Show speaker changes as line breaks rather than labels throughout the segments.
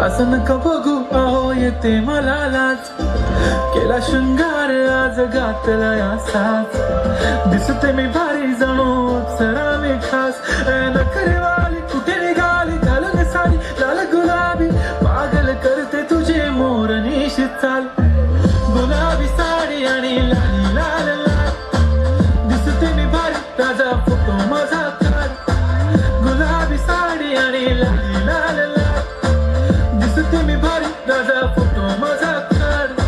असं नका बघू अहो येते मला लाज. केला शृंगार आज घातला असाच. दिसते मी भारी जणू अप्सरा मी खास. नखरेवाली कुठे निघाली घालून साडी लाल गुलाबी. पागल करते तुझे मोरनीशी चाल. गुलाबी साडी आणि लाल लाल लाल. दिसते मी भारी ताजा फोटो माझा काढ. गुलाबी साडी आणि लाल लाल लाल. दिसते मी भारी ताजा फोटो माझा काढ.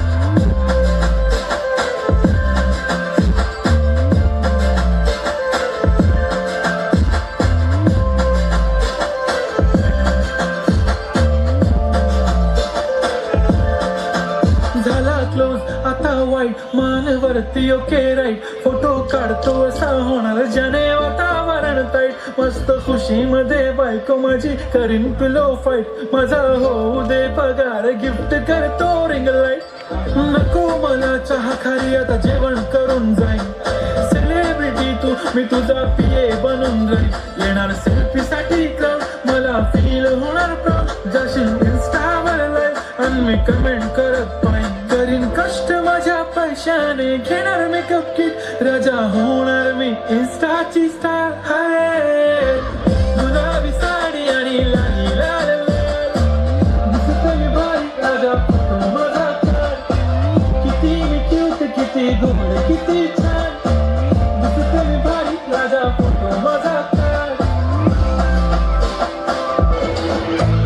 झाला क्लोज आता वाईट मानवरती ओके राईट. फोटो काढतो असा होणार ज्याने वातावरण ताईट. मस्त खुशीमध्ये बायको माझी करीन पिलो फाईट. माझा होऊ दे पगार गिफ्ट करतो रिंग लाईट. नको मला चहा खारी आता जेवण करून जाईन. सेलिब्रिटी तू मी तुझा पिये बनून राहील. येणार सेल्फी साठी क्राऊड मला फील होणार प्राऊड. जाशील इन्स्टावर लाईव्ह आणि मी कमेंट करत पाहिजे. करीन कष्ट माझ्या पैशाने घेणार मेकअप किट. राजा होणार मी इन्स्टाची स्टार. हाय गुलाबी साडी आणि लाल लाल लाल. दिसते मी भारी राजा फोटो माझा काढ. किती मी क्यूट किती गोड किती छान. दिसते मी भारी राजा फोटो माझा काढ.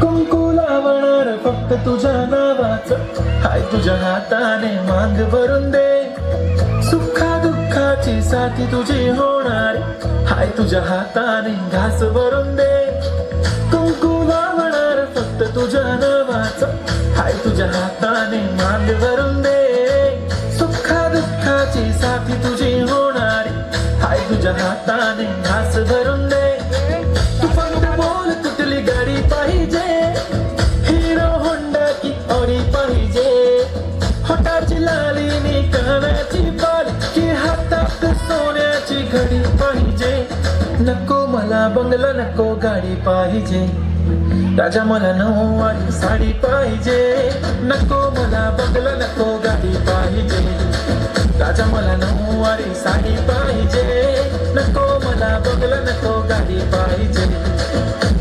कुंकू लावणार फक्त तुझ्या नावाचं. हाय तुझ्या हाताने मांग भरून दे. सुखा दुःखाची साथी तुझी होणार. हाय तुझ्या हाताने घास भरून दे. कुंकू लावणार फक्त तुझ्या नावाचं. हाय तुझ्या हाताने मांग भरून दे. सुखा दुःखाची साथी तुझी होणार. हाय तुझ्या हाताने घास भरून दे. तू फक्त बोल कुठली गाडी पाहिजे. हिरो होंडा की ऑडी पाहिजे. होटाची लालीनी कानाची बाल की हातात सोन्याची घडी पाहिजे. नको मला बंगला नको गाडी पाहिजे. राजा मला नऊवारी साडी पाहिजे. नको मला बंगला नको गाडी पाहिजे. राजा मला नऊवारी साडी पाहिजे. नको मला बंगला नको गाडी पाहिजे.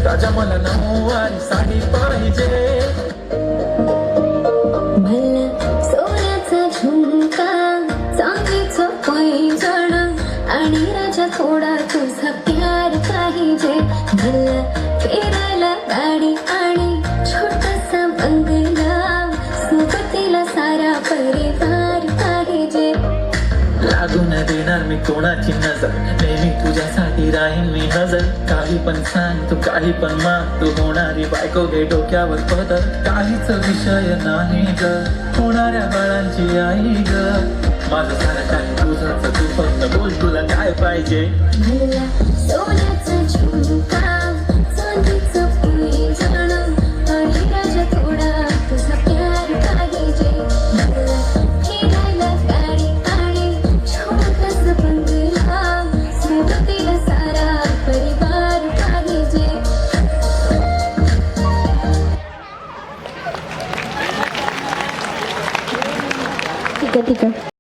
राजा मला नऊवारी साडी पाहिजे.
आणि राजा थोडा तुझा प्यार पाहिजे. मला फिरायला गाडी आणि छोटासा बंगला. सोबतीला सारा परिवार पाहिजे.
लागू न देणार मी कोणाची नजर. नेहमी तुझ्यासाठी राहीन मी हजर. काही पण सांग तू काही पण माग. तू होणारी बायको घे डोक्यावर पदर. काहीच विषय नाही ग. होणाऱ्या बाळांची आई ग. माझं सारं काही तुझंच. तू फक्त बोल तुला काय पाहिजे.
मला सोन्याचा झुमका चांदीचं पैंजण आणि राजा थोडा तुझा प्यार पाहिजे. मला फिरायला गाडी आणि छोटासा बंगला. सोबतीला सारा परिवार पाहिजे. ठीक आहे.